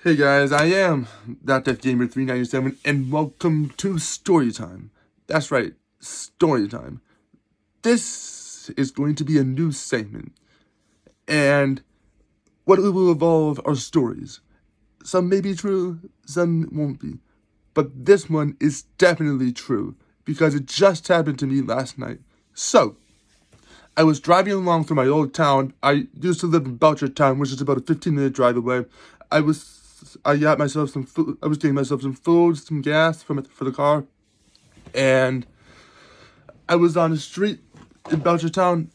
Hey guys, I am that Gamer 397 and welcome to Storytime. That's right, Storytime. This is going to be a new segment, and what it will involve are stories. Some may be true, some won't be. But this one is definitely true, because it just happened to me last night. So, I was driving along through my old town. I used to live in Belchertown, which is about a 15-minute drive away. I got myself some food. I was getting myself some food, some gas for the car, and I was on the street in Belchertown,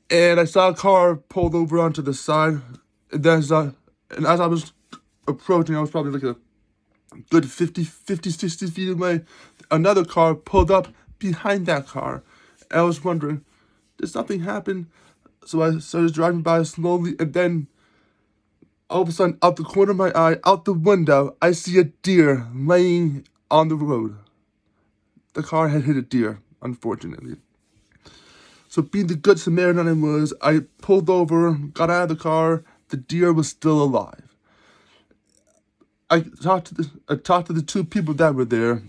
and I saw a car pulled over onto the side. And as I was approaching, I was probably like a good 60 feet away. Another car pulled up behind that car, and I was wondering, did something happen? So I started driving by slowly, and then all of a sudden, out the corner of my eye, out the window, I see a deer laying on the road. The car had hit a deer, unfortunately. So being the good Samaritan I was, I pulled over, got out of the car. The deer was still alive. I talked to the two people that were there.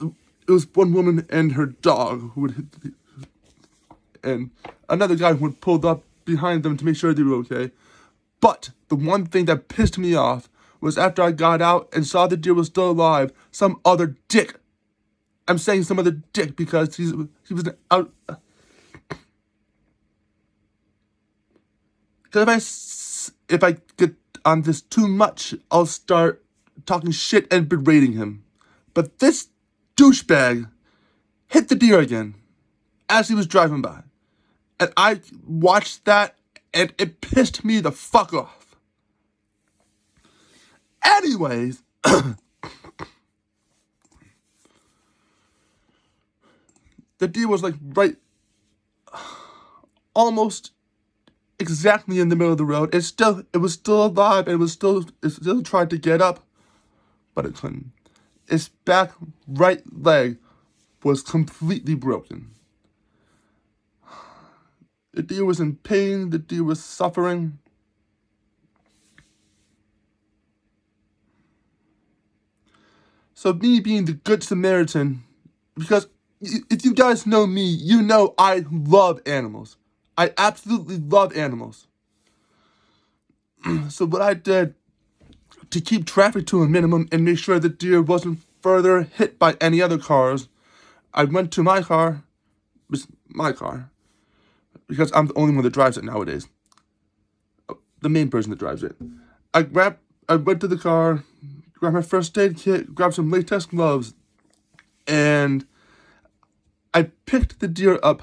It was one woman and her dog and another guy who had pulled up behind them to make sure they were okay. But the one thing that pissed me off was after I got out and saw the deer was still alive, some other dick. I'm saying some other dick because he was an out. Because if I get on this too much, I'll start talking shit and berating him. But this douchebag hit the deer again as he was driving by. And I watched that and it pissed me the fuck off. Anyways, the deer was like right, almost exactly in the middle of the road. It was still alive, and it still tried to get up, but it couldn't. Its back right leg was completely broken. The deer was in pain. The deer was suffering. So me being the good Samaritan, because if you guys know me, you know I love animals. I absolutely love animals. So what I did to keep traffic to a minimum and make sure the deer wasn't further hit by any other cars, I went to my car, because I'm the only one that drives it nowadays. The main person that drives it. I went to the car, grabbed my first aid kit, grabbed some latex gloves, and I picked the deer up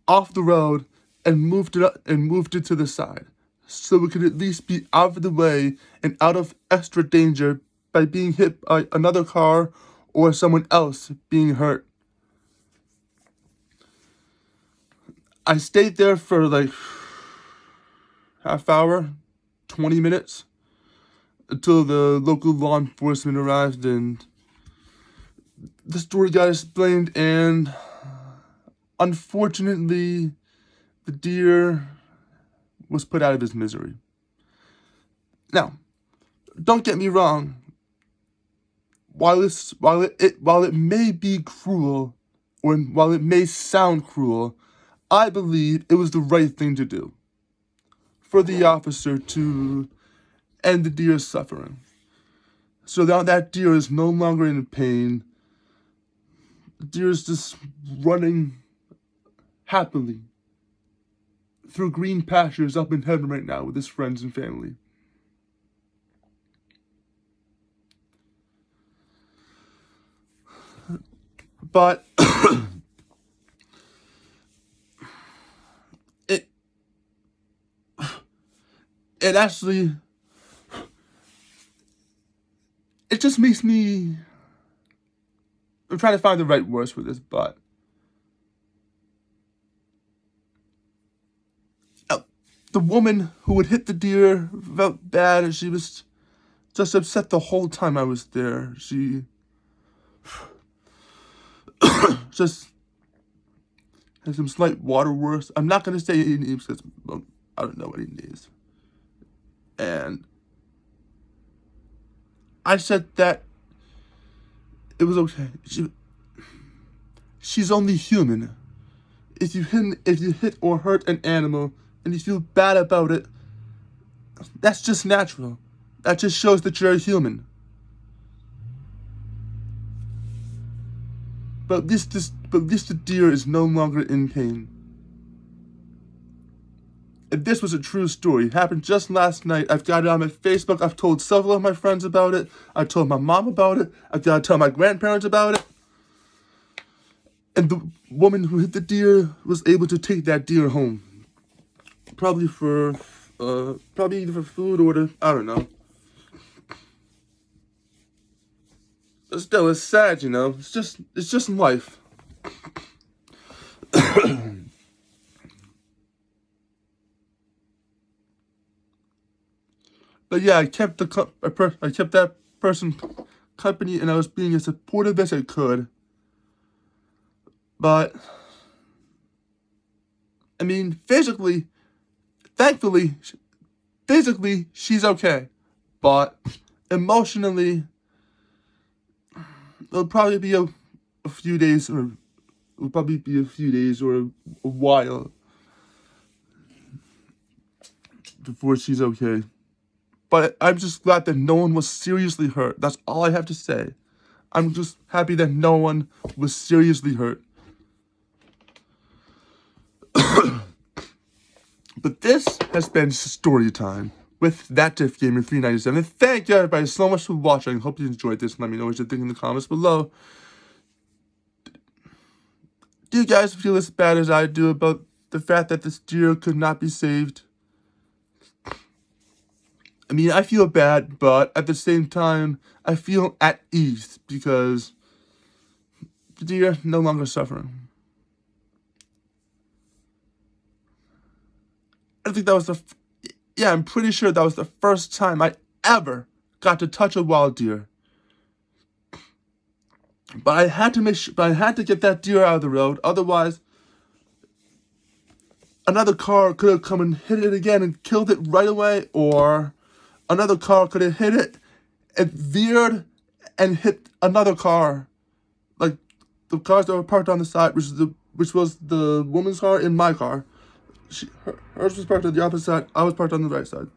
off the road and moved it to the side, so it could at least be out of the way and out of extra danger by being hit by another car or someone else being hurt. I stayed there for like half hour, 20 minutes, until the local law enforcement arrived and the story got explained, and unfortunately, the deer was put out of his misery. Now, don't get me wrong. While it may be cruel, or while it may sound cruel, I believe it was the right thing to do for the officer to end the deer's suffering. So now that deer is no longer in pain. The deer is just running happily through green pastures up in heaven right now with his friends and family. But it actually, it just makes me, I'm trying to find the right words for this, but the woman who had hit the deer felt bad, and she was just upset the whole time I was there. She just had some slight water works. I'm not going to say any names because I don't know any names. And I said that it was okay. She's only human. If you hit or hurt an animal and you feel bad about it, that's just natural. That just shows that you're a human. But at least the deer is no longer in pain. And this was a true story. It happened just last night. I've got it on my Facebook. I've told several of my friends about it. I told my mom about it. I've got to tell my grandparents about it. And the woman who hit the deer was able to take that deer home. Probably either for food or I don't know. But still, it's sad, you know. It's just life. But yeah, I kept that person company, and I was being as supportive as I could. But I mean, thankfully, physically she's okay, but emotionally, it'll probably be a few days, or a while before she's okay. But I'm just glad that no one was seriously hurt. That's all I have to say. I'm just happy that no one was seriously hurt. But this has been Storytime with ThatDiffGamer397. Thank you everybody so much for watching. Hope you enjoyed this. Let me know what you think in the comments below. Do you guys feel as bad as I do about the fact that this deer could not be saved? I mean, I feel bad, but at the same time, I feel at ease because the deer no longer suffering. I think that was I'm pretty sure that was the first time I ever got to touch a wild deer. But I had to get that deer out of the road, otherwise another car could have come and hit it again and killed it right away, or another car could have hit it and veered and hit another car. Like the cars that were parked on the side, which was the woman's car and my car. Hers was parked on the opposite side. I was parked on the right side.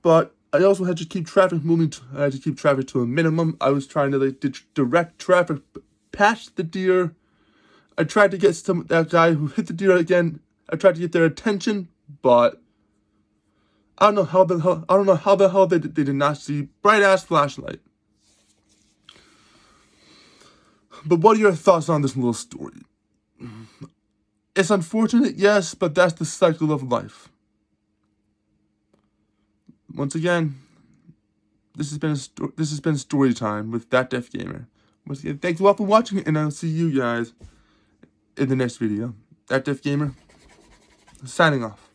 But I also had to keep traffic moving. I had to keep traffic to a minimum. I was trying to direct traffic past the deer. I tried to get that guy who hit the deer again. I tried to get their attention, but I don't know how the hell they did not see bright ass flashlight. But what are your thoughts on this little story? It's unfortunate, yes, but that's the cycle of life. Once again, this has been Storytime with ThatDiffGamer. Once again, thank you all for watching, and I'll see you guys in the next video. ThatDiffGamer, signing off.